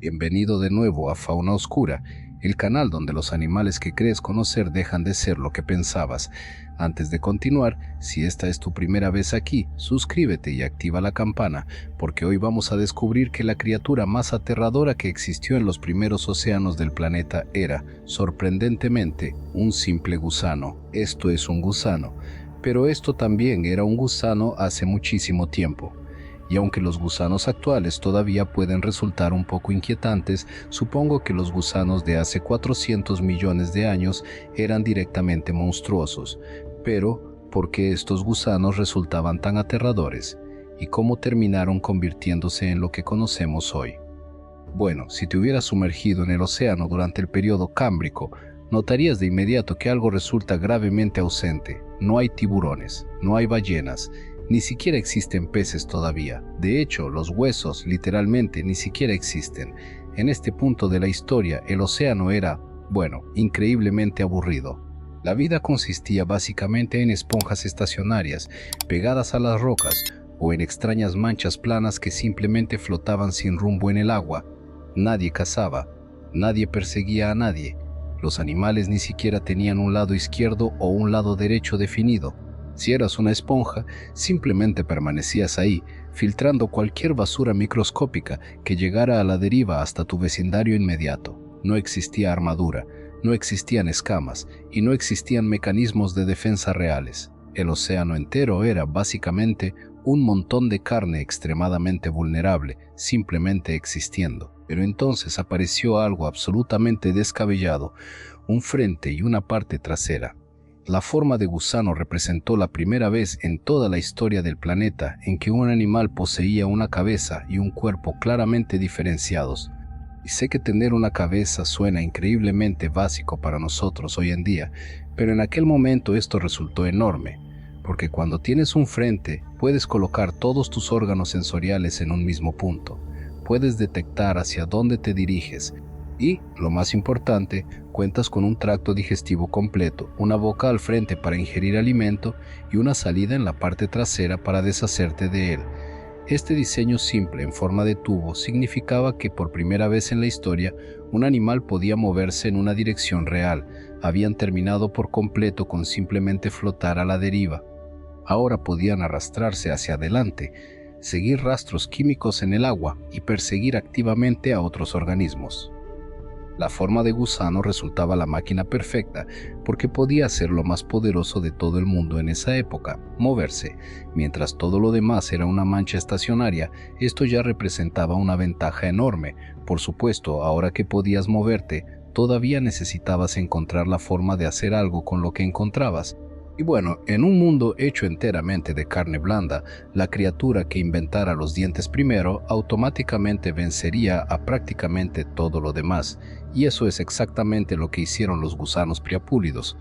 Bienvenido de nuevo a Fauna Oscura, el canal donde los animales que crees conocer dejan de ser lo que pensabas. Antes de continuar, si esta es tu primera vez aquí, suscríbete y activa la campana, porque hoy vamos a descubrir que la criatura más aterradora que existió en los primeros océanos del planeta era, sorprendentemente, un simple gusano. Esto es un gusano, pero esto también era un gusano hace muchísimo tiempo. Y aunque los gusanos actuales todavía pueden resultar un poco inquietantes, supongo que los gusanos de hace 400 millones de años eran directamente monstruosos. Pero, ¿por qué estos gusanos resultaban tan aterradores? ¿Y cómo terminaron convirtiéndose en lo que conocemos hoy? Bueno, si te hubieras sumergido en el océano durante el periodo cámbrico, notarías de inmediato que algo resulta gravemente ausente. No hay tiburones, no hay ballenas, ni siquiera existen peces todavía. De hecho, los huesos, literalmente, ni siquiera existen. En este punto de la historia, el océano era, increíblemente aburrido. La vida consistía básicamente en esponjas estacionarias, pegadas a las rocas, o en extrañas manchas planas que simplemente flotaban sin rumbo en el agua. Nadie cazaba, nadie perseguía a nadie. Los animales ni siquiera tenían un lado izquierdo o un lado derecho definido. Si eras una esponja, simplemente permanecías ahí, filtrando cualquier basura microscópica que llegara a la deriva hasta tu vecindario inmediato. No existía armadura, no existían escamas y no existían mecanismos de defensa reales. El océano entero era básicamente un montón de carne extremadamente vulnerable, simplemente existiendo. Pero entonces apareció algo absolutamente descabellado, un frente y una parte trasera. La forma de gusano representó la primera vez en toda la historia del planeta en que un animal poseía una cabeza y un cuerpo claramente diferenciados. Y sé que tener una cabeza suena increíblemente básico para nosotros hoy en día, pero en aquel momento esto resultó enorme, porque cuando tienes un frente, puedes colocar todos tus órganos sensoriales en un mismo punto. Puedes detectar hacia dónde te diriges. Y, lo más importante, cuentas con un tracto digestivo completo, una boca al frente para ingerir alimento y una salida en la parte trasera para deshacerte de él. Este diseño simple en forma de tubo significaba que por primera vez en la historia un animal podía moverse en una dirección real. Habían terminado por completo con simplemente flotar a la deriva. Ahora podían arrastrarse hacia adelante, seguir rastros químicos en el agua y perseguir activamente a otros organismos. La forma de gusano resultaba la máquina perfecta porque podía ser lo más poderoso de todo el mundo en esa época, moverse. Mientras todo lo demás era una mancha estacionaria, esto ya representaba una ventaja enorme. Por supuesto, ahora que podías moverte, todavía necesitabas encontrar la forma de hacer algo con lo que encontrabas. Y bueno, en un mundo hecho enteramente de carne blanda, la criatura que inventara los dientes primero automáticamente vencería a prácticamente todo lo demás, y eso es exactamente lo que hicieron los gusanos priapúlidos.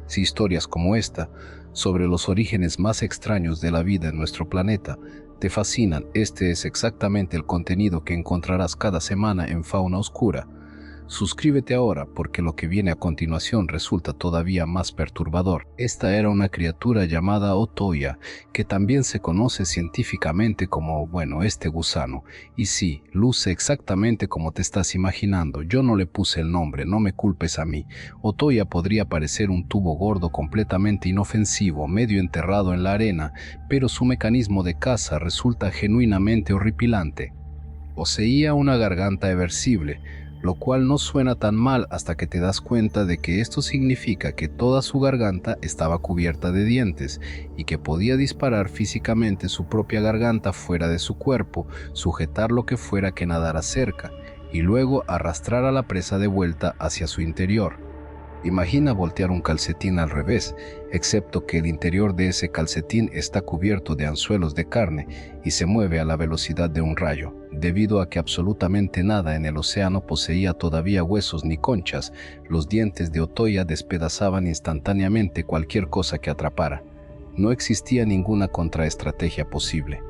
Si historias como esta, sobre los orígenes más extraños de la vida en nuestro planeta, te fascinan, este es exactamente el contenido que encontrarás cada semana en Fauna Oscura. Suscríbete ahora porque lo que viene a continuación resulta todavía más perturbador. Esta era una criatura llamada Otoya, que también se conoce científicamente como, este gusano. Y sí, luce exactamente como te estás imaginando. Yo no le puse el nombre, no me culpes a mí. Otoya podría parecer un tubo gordo completamente inofensivo, medio enterrado en la arena, pero su mecanismo de caza resulta genuinamente horripilante. Poseía una garganta eversible, lo cual no suena tan mal hasta que te das cuenta de que esto significa que toda su garganta estaba cubierta de dientes y que podía disparar físicamente su propia garganta fuera de su cuerpo, sujetar lo que fuera que nadara cerca y luego arrastrar a la presa de vuelta hacia su interior. Imagina voltear un calcetín al revés, excepto que el interior de ese calcetín está cubierto de anzuelos de carne y se mueve a la velocidad de un rayo. Debido a que absolutamente nada en el océano poseía todavía huesos ni conchas, los dientes de Otoya despedazaban instantáneamente cualquier cosa que atrapara. No existía ninguna contraestrategia posible.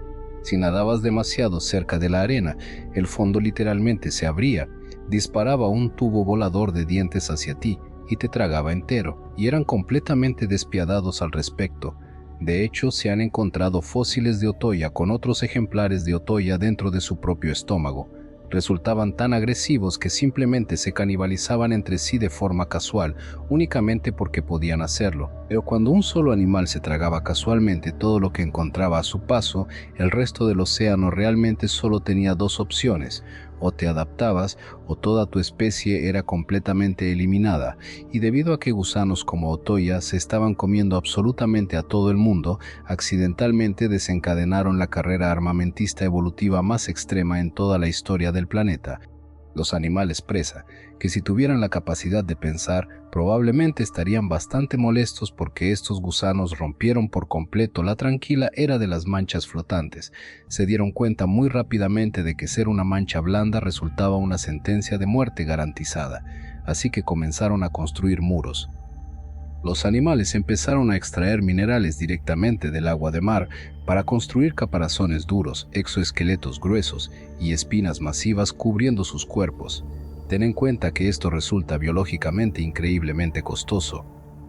Si nadabas demasiado cerca de la arena, el fondo literalmente se abría, disparaba un tubo volador de dientes hacia ti y te tragaba entero, y eran completamente despiadados al respecto. De hecho, se han encontrado fósiles de Otoya con otros ejemplares de Otoya dentro de su propio estómago. resultaban tan agresivos que simplemente se canibalizaban entre sí de forma casual, únicamente porque podían hacerlo. Pero cuando un solo animal se tragaba casualmente todo lo que encontraba a su paso, el resto del océano realmente solo tenía dos opciones: o te adaptabas o toda tu especie era completamente eliminada. Y debido a que gusanos como Otoya se estaban comiendo absolutamente a todo el mundo, accidentalmente desencadenaron la carrera armamentista evolutiva más extrema en toda la historia del planeta. Los animales presa, que si tuvieran la capacidad de pensar, probablemente estarían bastante molestos porque estos gusanos rompieron por completo la tranquila era de las manchas flotantes. Se dieron cuenta muy rápidamente de que ser una mancha blanda resultaba una sentencia de muerte garantizada, así que comenzaron a construir muros. Los animales empezaron a extraer minerales directamente del agua de mar para construir caparazones duros, exoesqueletos gruesos y espinas masivas cubriendo sus cuerpos. Ten en cuenta que esto resulta biológicamente increíblemente costoso.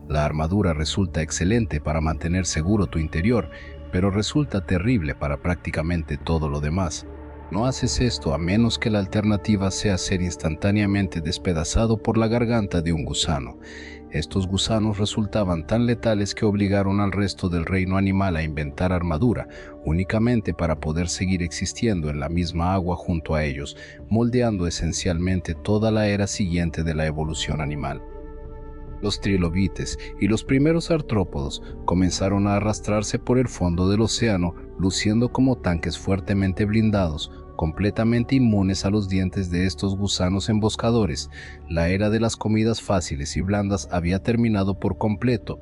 La armadura resulta excelente para mantener seguro tu interior, pero resulta terrible para prácticamente todo lo demás. No haces esto a menos que la alternativa sea ser instantáneamente despedazado por la garganta de un gusano. Estos gusanos resultaban tan letales que obligaron al resto del reino animal a inventar armadura, únicamente para poder seguir existiendo en la misma agua junto a ellos, moldeando esencialmente toda la era siguiente de la evolución animal. Los trilobites y los primeros artrópodos comenzaron a arrastrarse por el fondo del océano, luciendo como tanques fuertemente blindados, completamente inmunes a los dientes de estos gusanos emboscadores. La era de las comidas fáciles y blandas había terminado por completo.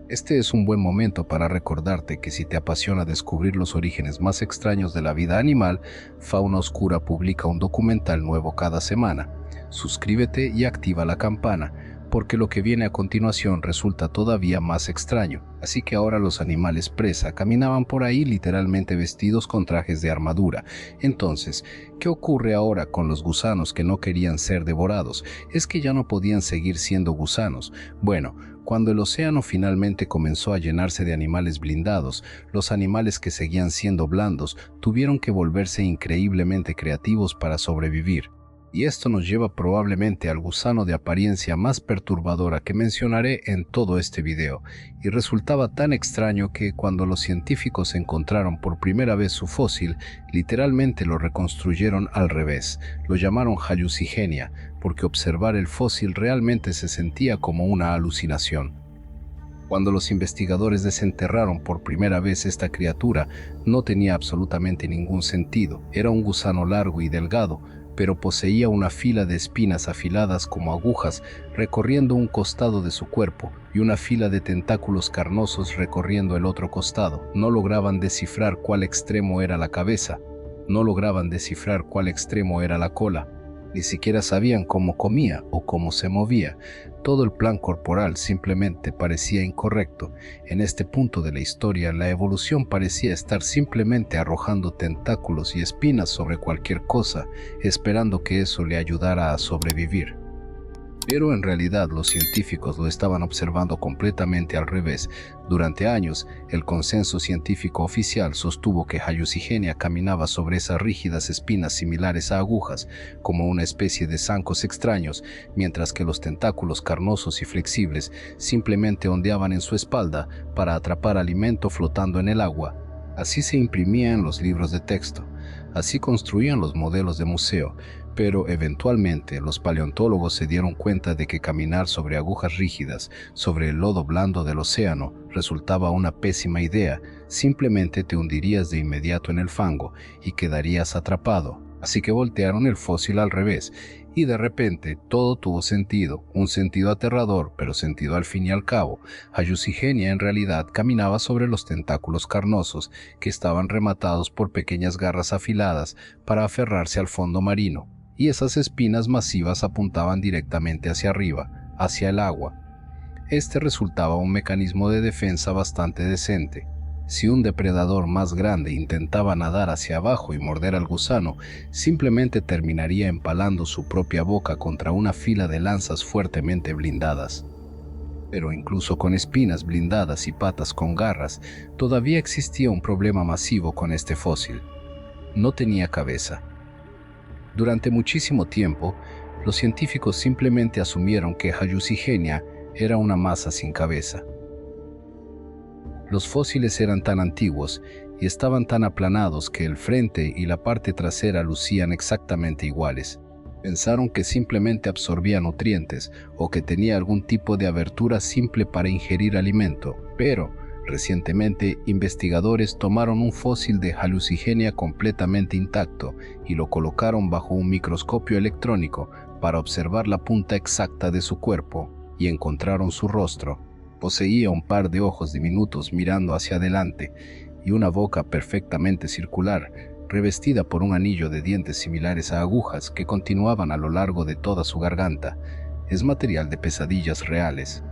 Este es un buen momento para recordarte que si te apasiona descubrir los orígenes más extraños de la vida animal, Fauna Oscura publica un documental nuevo cada semana. Suscríbete y activa la campana, porque lo que viene a continuación resulta todavía más extraño. Así que ahora los animales presa caminaban por ahí literalmente vestidos con trajes de armadura. Entonces, ¿qué ocurre ahora con los gusanos que no querían ser devorados? Es que ya no podían seguir siendo gusanos. Bueno, cuando el océano finalmente comenzó a llenarse de animales blindados, los animales que seguían siendo blandos tuvieron que volverse increíblemente creativos para sobrevivir. Y esto nos lleva probablemente al gusano de apariencia más perturbadora que mencionaré en todo este video, y resultaba tan extraño que cuando los científicos encontraron por primera vez su fósil, literalmente lo reconstruyeron al revés. Lo llamaron Hallucigenia, porque observar el fósil realmente se sentía como una alucinación. Cuando los investigadores desenterraron por primera vez esta criatura, no tenía absolutamente ningún sentido. Era un gusano largo y delgado, pero poseía una fila de espinas afiladas como agujas recorriendo un costado de su cuerpo y una fila de tentáculos carnosos recorriendo el otro costado. No lograban descifrar cuál extremo era la cabeza, no lograban descifrar cuál extremo era la cola, ni siquiera sabían cómo comía o cómo se movía. Todo el plan corporal simplemente parecía incorrecto. En este punto de la historia, la evolución parecía estar simplemente arrojando tentáculos y espinas sobre cualquier cosa, esperando que eso le ayudara a sobrevivir. Pero en realidad los científicos lo estaban observando completamente al revés. Durante años, el consenso científico oficial sostuvo que Hallucigenia caminaba sobre esas rígidas espinas similares a agujas, como una especie de zancos extraños, mientras que los tentáculos carnosos y flexibles simplemente ondeaban en su espalda para atrapar alimento flotando en el agua. Así se imprimía en los libros de texto, así construían los modelos de museo, pero eventualmente los paleontólogos se dieron cuenta de que caminar sobre agujas rígidas, sobre el lodo blando del océano, resultaba una pésima idea. Simplemente te hundirías de inmediato en el fango y quedarías atrapado. Así que voltearon el fósil al revés, y de repente todo tuvo sentido, un sentido aterrador, pero sentido al fin y al cabo. Hallucigenia en realidad caminaba sobre los tentáculos carnosos que estaban rematados por pequeñas garras afiladas para aferrarse al fondo marino, y esas espinas masivas apuntaban directamente hacia arriba, hacia el agua. Este resultaba un mecanismo de defensa bastante decente. Si un depredador más grande intentaba nadar hacia abajo y morder al gusano, simplemente terminaría empalando su propia boca contra una fila de lanzas fuertemente blindadas. Pero incluso con espinas blindadas y patas con garras, todavía existía un problema masivo con este fósil. No tenía cabeza. Durante muchísimo tiempo, los científicos simplemente asumieron que Hallucigenia era una masa sin cabeza. Los fósiles eran tan antiguos y estaban tan aplanados que el frente y la parte trasera lucían exactamente iguales. Pensaron que simplemente absorbía nutrientes o que tenía algún tipo de abertura simple para ingerir alimento, pero recientemente investigadores tomaron un fósil de Hallucigenia completamente intacto y lo colocaron bajo un microscopio electrónico para observar la punta exacta de su cuerpo y encontraron su rostro. Poseía un par de ojos diminutos mirando hacia adelante y una boca perfectamente circular, revestida por un anillo de dientes similares a agujas que continuaban a lo largo de toda su garganta. Es material de pesadillas reales.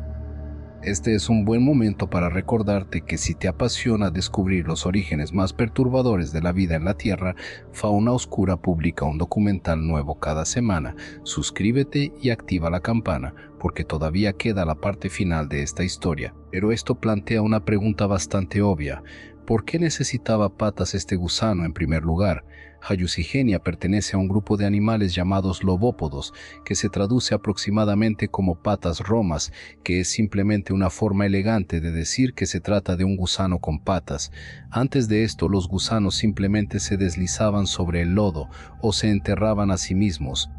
Este es un buen momento para recordarte que si te apasiona descubrir los orígenes más perturbadores de la vida en la Tierra, Fauna Oscura publica un documental nuevo cada semana. Suscríbete y activa la campana, porque todavía queda la parte final de esta historia. Pero esto plantea una pregunta bastante obvia. ¿Por qué necesitaba patas este gusano en primer lugar? Hallucigenia pertenece a un grupo de animales llamados lobópodos, que se traduce aproximadamente como patas romas, que es simplemente una forma elegante de decir que se trata de un gusano con patas. Antes de esto, los gusanos simplemente se deslizaban sobre el lodo o se enterraban a sí mismos.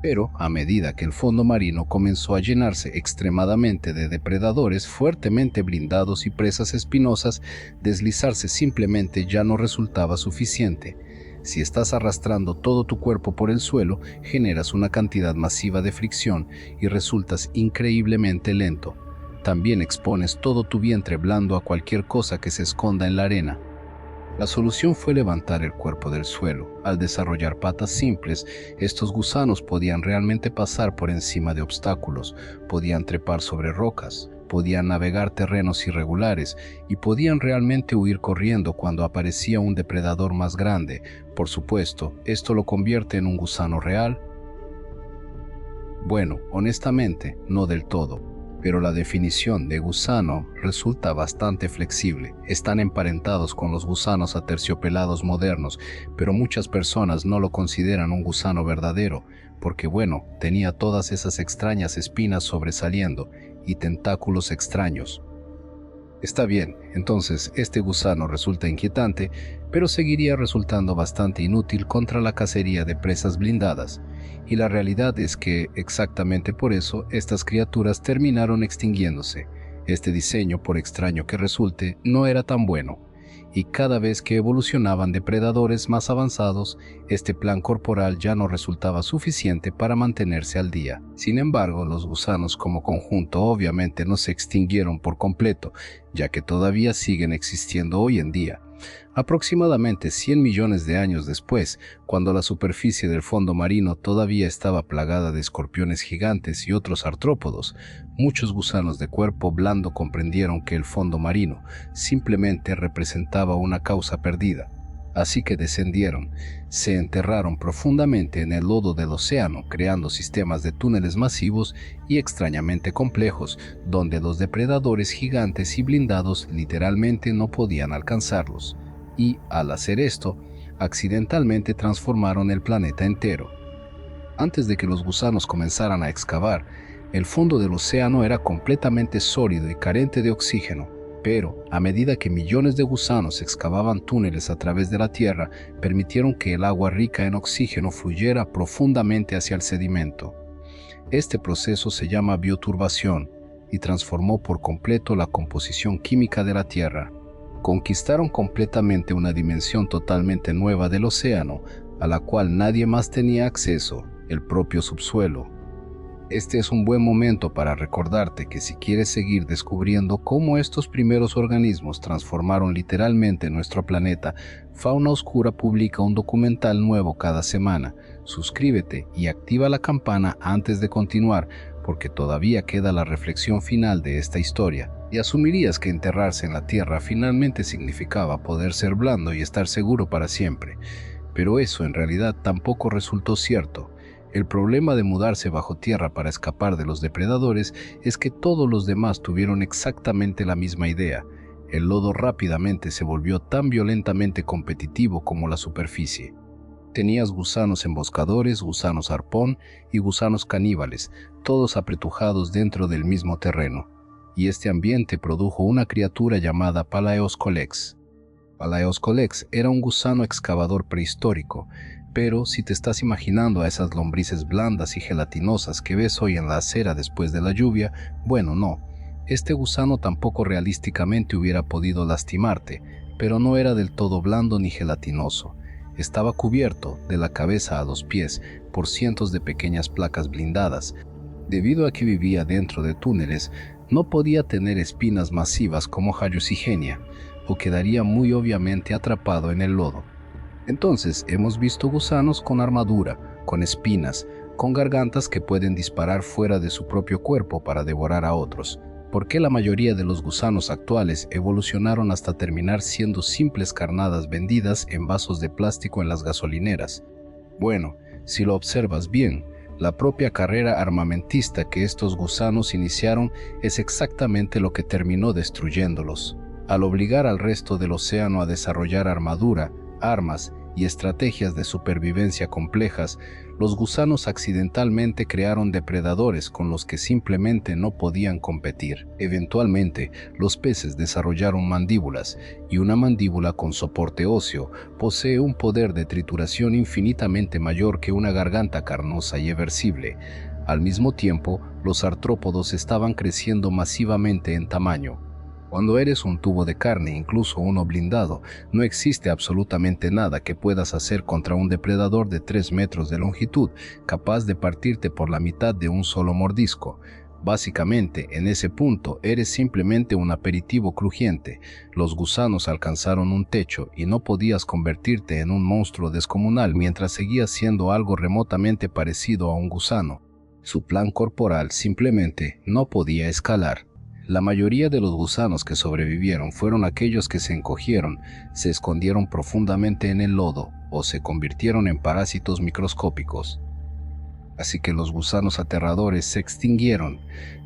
Pero, a medida que el fondo marino comenzó a llenarse extremadamente de depredadores fuertemente blindados y presas espinosas, deslizarse simplemente ya no resultaba suficiente. Si estás arrastrando todo tu cuerpo por el suelo, generas una cantidad masiva de fricción y resultas increíblemente lento. También expones todo tu vientre blando a cualquier cosa que se esconda en la arena. La solución fue levantar el cuerpo del suelo. Al desarrollar patas simples, estos gusanos podían realmente pasar por encima de obstáculos, podían trepar sobre rocas, podían navegar terrenos irregulares y podían realmente huir corriendo cuando aparecía un depredador más grande. Por supuesto, ¿esto lo convierte en un gusano real? Bueno, honestamente, no del todo. Pero la definición de gusano resulta bastante flexible. Están emparentados con los gusanos aterciopelados modernos, pero muchas personas no lo consideran un gusano verdadero, porque bueno, tenía todas esas extrañas espinas sobresaliendo y tentáculos extraños. Está bien, entonces este gusano resulta inquietante, pero seguiría resultando bastante inútil contra la cacería de presas blindadas. Y la realidad es que, exactamente por eso, estas criaturas terminaron extinguiéndose. Este diseño, por extraño que resulte, no era tan bueno. Y cada vez que evolucionaban depredadores más avanzados, este plan corporal ya no resultaba suficiente para mantenerse al día. Sin embargo, los gusanos como conjunto obviamente no se extinguieron por completo, ya que todavía siguen existiendo hoy en día. Aproximadamente 100 millones de años después, cuando la superficie del fondo marino todavía estaba plagada de escorpiones gigantes y otros artrópodos, muchos gusanos de cuerpo blando comprendieron que el fondo marino simplemente representaba una causa perdida. Así que descendieron, se enterraron profundamente en el lodo del océano, creando sistemas de túneles masivos y extrañamente complejos, donde los depredadores gigantes y blindados literalmente no podían alcanzarlos. Y, al hacer esto, accidentalmente transformaron el planeta entero. Antes de que los gusanos comenzaran a excavar, el fondo del océano era completamente sólido y carente de oxígeno. Pero, a medida que millones de gusanos excavaban túneles a través de la tierra, permitieron que el agua rica en oxígeno fluyera profundamente hacia el sedimento. Este proceso se llama bioturbación y transformó por completo la composición química de la tierra. Conquistaron completamente una dimensión totalmente nueva del océano, a la cual nadie más tenía acceso, el propio subsuelo. Este es un buen momento para recordarte que si quieres seguir descubriendo cómo estos primeros organismos transformaron literalmente nuestro planeta, Fauna Oscura publica un documental nuevo cada semana. Suscríbete y activa la campana antes de continuar, porque todavía queda la reflexión final de esta historia. Y asumirías que enterrarse en la tierra finalmente significaba poder ser blando y estar seguro para siempre. Pero eso en realidad tampoco resultó cierto. El problema de mudarse bajo tierra para escapar de los depredadores es que todos los demás tuvieron exactamente la misma idea. El lodo rápidamente se volvió tan violentamente competitivo como la superficie. Tenías gusanos emboscadores, gusanos arpón y gusanos caníbales, todos apretujados dentro del mismo terreno. Y este ambiente produjo una criatura llamada Palaeoscolex. Palaeoscolex era un gusano excavador prehistórico, pero si te estás imaginando a esas lombrices blandas y gelatinosas que ves hoy en la acera después de la lluvia, bueno, no. Este gusano tampoco realísticamente hubiera podido lastimarte, pero no era del todo blando ni gelatinoso. Estaba cubierto, de la cabeza a los pies, por cientos de pequeñas placas blindadas. Debido a que vivía dentro de túneles, no podía tener espinas masivas como Hallucigenia, o quedaría muy obviamente atrapado en el lodo. Entonces, hemos visto gusanos con armadura, con espinas, con gargantas que pueden disparar fuera de su propio cuerpo para devorar a otros. ¿Por qué la mayoría de los gusanos actuales evolucionaron hasta terminar siendo simples carnadas vendidas en vasos de plástico en las gasolineras? Bueno, si lo observas bien, la propia carrera armamentista que estos gusanos iniciaron es exactamente lo que terminó destruyéndolos. Al obligar al resto del océano a desarrollar armadura, armas y estrategias de supervivencia complejas, los gusanos accidentalmente crearon depredadores con los que simplemente no podían competir. Eventualmente, los peces desarrollaron mandíbulas, y una mandíbula con soporte óseo posee un poder de trituración infinitamente mayor que una garganta carnosa y eversible. Al mismo tiempo, los artrópodos estaban creciendo masivamente en tamaño. Cuando eres un tubo de carne, incluso uno blindado, no existe absolutamente nada que puedas hacer contra un depredador de 3 metros de longitud, capaz de partirte por la mitad de un solo mordisco. Básicamente, en ese punto, eres simplemente un aperitivo crujiente. Los gusanos alcanzaron un techo y no podías convertirte en un monstruo descomunal mientras seguías siendo algo remotamente parecido a un gusano. Su plan corporal simplemente no podía escalar. La mayoría de los gusanos que sobrevivieron fueron aquellos que se encogieron, se escondieron profundamente en el lodo o se convirtieron en parásitos microscópicos. Así que los gusanos aterradores se extinguieron,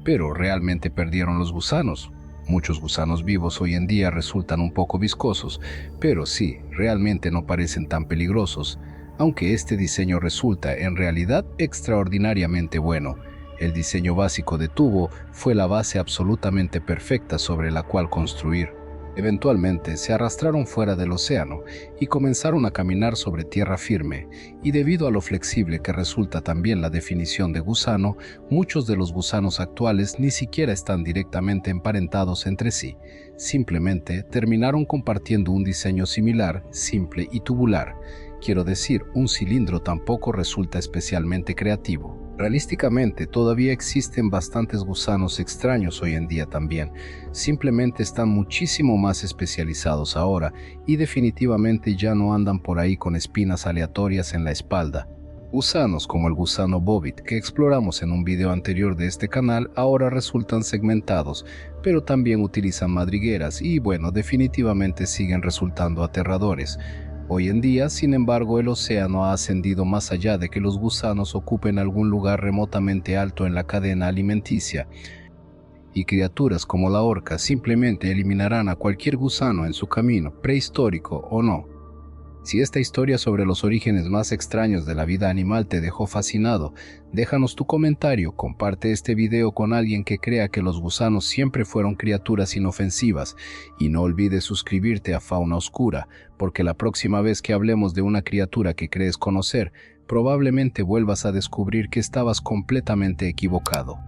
pero realmente perdieron los gusanos. Muchos gusanos vivos hoy en día resultan un poco viscosos, pero sí, realmente no parecen tan peligrosos, aunque este diseño resulta en realidad extraordinariamente bueno. El diseño básico de tubo fue la base absolutamente perfecta sobre la cual construir. Eventualmente se arrastraron fuera del océano y comenzaron a caminar sobre tierra firme, y debido a lo flexible que resulta también la definición de gusano, muchos de los gusanos actuales ni siquiera están directamente emparentados entre sí. Simplemente terminaron compartiendo un diseño similar, simple y tubular. Quiero decir, un cilindro tampoco resulta especialmente creativo. Realísticamente, todavía existen bastantes gusanos extraños hoy en día también. Simplemente están muchísimo más especializados ahora y definitivamente ya no andan por ahí con espinas aleatorias en la espalda. Gusanos como el gusano bobit que exploramos en un video anterior de este canal ahora resultan segmentados, pero también utilizan madrigueras y bueno, definitivamente siguen resultando aterradores. Hoy en día, sin embargo, el océano ha ascendido más allá de que los gusanos ocupen algún lugar remotamente alto en la cadena alimenticia, y criaturas como la orca simplemente eliminarán a cualquier gusano en su camino, prehistórico o no. Si esta historia sobre los orígenes más extraños de la vida animal te dejó fascinado, déjanos tu comentario, comparte este video con alguien que crea que los gusanos siempre fueron criaturas inofensivas y no olvides suscribirte a Fauna Oscura, porque la próxima vez que hablemos de una criatura que crees conocer, probablemente vuelvas a descubrir que estabas completamente equivocado.